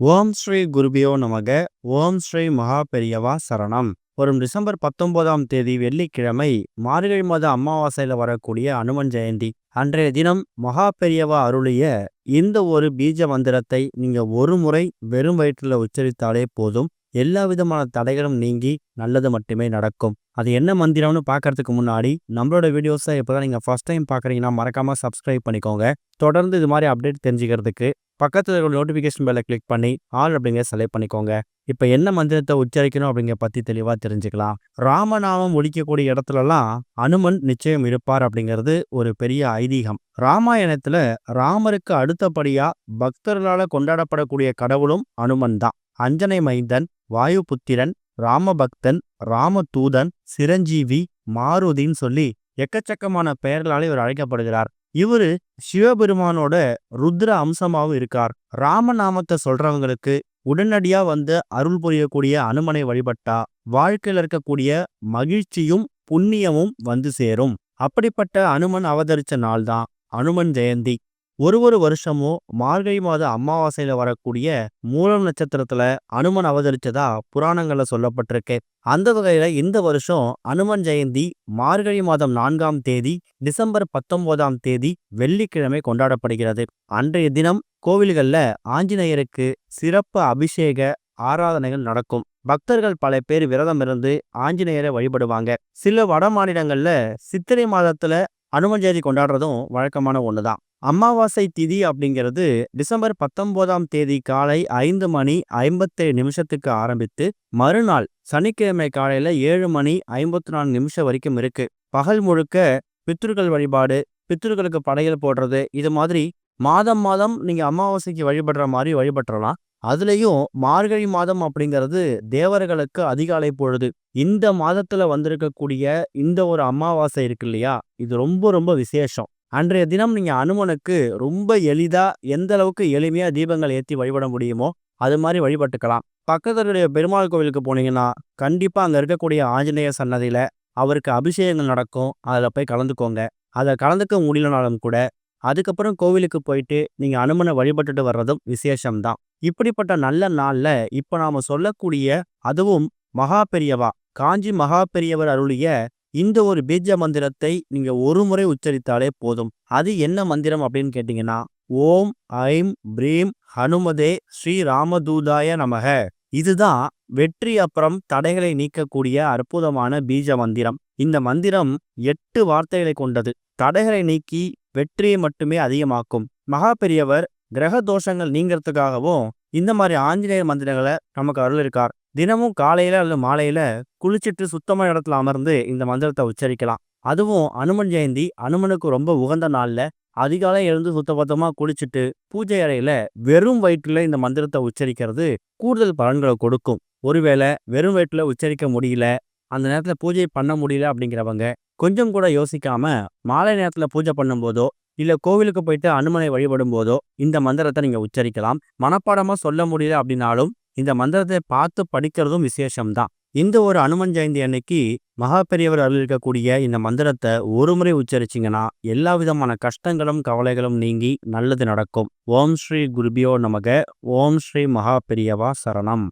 ஓம் ஸ்ரீ குருபியோ நமக. ஓம் ஸ்ரீ மகா பெரியவா சரணம். வரும் டிசம்பர் 19ஆம் தேதி வெள்ளிக்கிழமை மார்கழி மாத அமாவாசையில வரக்கூடிய அனுமன் ஜெயந்தி. அன்றைய தினம் மகா பெரியவா அருளிய இந்த ஒரு பீஜ மந்திரத்தை நீங்க ஒரு முறை வெறும் வயிற்றுல உச்சரித்தாலே போதும். எல்லா விதமான தடைகளும் நீங்கி நல்லது மட்டுமே நடக்கும். அது என்ன மந்திரம்னு பார்க்கறதுக்கு முன்னாடி நம்மளோட வீடியோஸை இப்போதான் நீங்க ஃபர்ஸ்ட் டைம் பார்க்குறீங்கன்னா மறக்காம சப்ஸ்கிரைப் பண்ணிக்கோங்க. தொடர்ந்து இது மாதிரி அப்டேட் தெரிஞ்சுக்கிறதுக்கு பக்கத்துல இருக்கிற நோட்டிஃபிகேஷன் பெல்லை கிளிக் பண்ணி ஆல் அப்படிங்கிற செலக்ட் பண்ணிக்கோங்க. இப்போ என்ன மந்திரத்தை உச்சரிக்கணும் அப்படிங்கிற பத்தி தெளிவா தெரிஞ்சுக்கலாம். ராமநாமம் ஒலிக்கக்கூடிய இடத்துலலாம் அனுமன் நிச்சயம் இருப்பார் அப்படிங்கிறது ஒரு பெரிய ஐதீகம். ராமாயணத்துல ராமருக்கு அடுத்தபடியா பக்தர்களால கொண்டாடப்படக்கூடிய கடவுளும் அனுமன் தான். அஞ்சனை மைந்தன், வாயுபுத்திரன், ராமபக்தன், ராமதூதன், சிரஞ்சீவி, மாருதின்னு சொல்லி எக்கச்சக்கமான பெயர்களால் இவர் அழைக்கப்படுகிறார். இவரு சிவபெருமானோட ருத்ர அம்சமாகவும் இருக்கார். ராமநாமத்தை சொல்றவங்களுக்கு உடனடியா வந்து அருள் புரியக்கூடிய அனுமனை வழிபட்டா வாழ்க்கையில் இருக்கக்கூடிய மகிழ்ச்சியும் புண்ணியமும் வந்து சேரும். அப்படிப்பட்ட அனுமன் அவதரிச்ச நாள் தான் அனுமன் ஜெயந்தி. ஒரு வருஷமும் மார்கழி மாத அமாவாசையில வரக்கூடிய மூலம் நட்சத்திரத்துல அனுமன் அவதரிச்சதா புராணங்கள்ல சொல்லப்பட்டிருக்கு. அந்த வகையில இந்த வருஷம் அனுமன் ஜெயந்தி மார்கழி மாதம் 4ஆம் தேதி டிசம்பர் 19ஆம் தேதி வெள்ளிக்கிழமை கொண்டாடப்படுகிறது. அன்றைய தினம் கோவில்கள்ல ஆஞ்சநேயருக்கு சிறப்பு அபிஷேக ஆராதனைகள் நடக்கும். பக்தர்கள் பல பேர் விரதம் இருந்து ஆஞ்சநேயரை வழிபடுவாங்க. சில வட மாநிலங்கள்ல சித்திரை மாதத்துல அனுமன் ஜெயந்தி கொண்டாடுறதும் வழக்கமான ஒண்ணுதான். அமாவாசை திதி அப்படிங்கிறது டிசம்பர் 19ஆம் தேதி காலை 5:57 ஆரம்பித்து மறுநாள் சனிக்கிழமை காலையில 7:54 வரைக்கும் இருக்கு. பகல் முழுக்க பித்ருக்கள் வழிபாடு, பித்ருக்களுக்கு படையல் போடுறது, இது மாதிரி மாதம் நீங்க அமாவாசைக்கு வழிபடுற மாதிரி வழிபட்டுறலாம். அதுலயும் மார்கழி மாதம் அப்படிங்கிறது தேவர்களுக்கு அதிகாலை பொழுது. இந்த மாதத்துல வந்திருக்கக்கூடிய இந்த ஒரு அமாவாசை இருக்கு இல்லையா, இது ரொம்ப ரொம்ப விசேஷம். அன்றைய தினம் நீங்க அனுமனுக்கு ரொம்ப எளிதா எந்த அளவுக்கு எளிமையா தீபங்கள் ஏற்றி வழிபட முடியுமோ அது மாதிரி வழிபட்டுக்கலாம். பக்கத்துல பெருமாள் கோவிலுக்கு போனீங்கன்னா கண்டிப்பா அங்க இருக்கக்கூடிய ஆஞ்சநேய சன்னதியில அவருக்கு அபிஷேகங்கள் நடக்கும். அதுல போய் கலந்துக்கோங்க. அதை கலந்துக்க முடியலனாலும் கூட அதுக்கப்புறம் கோவிலுக்கு போயிட்டு நீங்க அனுமனை வழிபட்டுட்டு வர்றதும் விசேஷம்தான். இப்படிப்பட்ட நல்ல நாள்ல இப்ப நாம சொல்லக்கூடிய, அதுவும் மகா பெரியவா காஞ்சி மகா பெரியவர் அருளிய இந்த ஒரு பீஜ மந்திரத்தை நீங்க ஒரு முறை உச்சரித்தாலே போதும். அது என்ன மந்திரம் அப்படின்னு கேட்டீங்கன்னா, ஓம் ஐம் பிரீம் ஹனுமதே ஸ்ரீ ராமதூதாய நமக. இதுதான் வெற்றி அப்புறம் தடைகளை நீக்கக்கூடிய அற்புதமான பீஜ மந்திரம். இந்த மந்திரம் 8 வார்த்தைகளை கொண்டது. தடைகளை நீக்கி வெற்றியை மட்டுமே அதிகமாக்கும். மகா பெரியவர் கிரக தோஷங்கள் நீங்கிறதுக்காகவும் இந்த மாதிரி ஆஞ்சநேயர் மந்திரங்களை நமக்கு அருள் இருக்கார். தினமும் காலையில அல்லது மாலையில குளிச்சுட்டு சுத்தமான இடத்துல அமர்ந்து இந்த மந்திரத்தை உச்சரிக்கலாம். அதுவும் அனுமன் ஜெயந்தி அனுமனுக்கு ரொம்ப உகந்த நாள்ல அதிகாலை எழுந்து சுத்தபத்தமா குளிச்சுட்டு பூஜை அறையில வெறும் வயிற்றுல இந்த மந்திரத்தை உச்சரிக்கிறது கூடுதல் பலன்களை கொடுக்கும். ஒருவேளை வெறும் வயிற்றுல உச்சரிக்க முடியல, அந்த நேரத்துல பூஜை பண்ண முடியல அப்படிங்கிறவங்க கொஞ்சம் கூட யோசிக்காம மாலை நேரத்துல பூஜை பண்ணும்போதோ இல்ல கோவிலுக்கு போயிட்டு அனுமனை வழிபடும் போதோ இந்த மந்திரத்தை நீங்க உச்சரிக்கலாம். மனப்பாடமா சொல்ல முடியல அப்படின்னாலும் இந்த மந்திரத்தை பார்த்து படிக்கிறதும் விசேஷம்தான். இந்த ஒரு அனுமன் ஜெயந்தி அன்னைக்கு மகா பெரியவர் அருள் இருக்கக்கூடிய இந்த மந்திரத்தை ஒரு முறை உச்சரிச்சிங்கன்னா எல்லா விதமான கஷ்டங்களும் கவலைகளும் நீங்கி நல்லது நடக்கும். ஓம் ஸ்ரீ குருபியோ நமக. ஓம் ஸ்ரீ மகா பெரியவா சரணம்.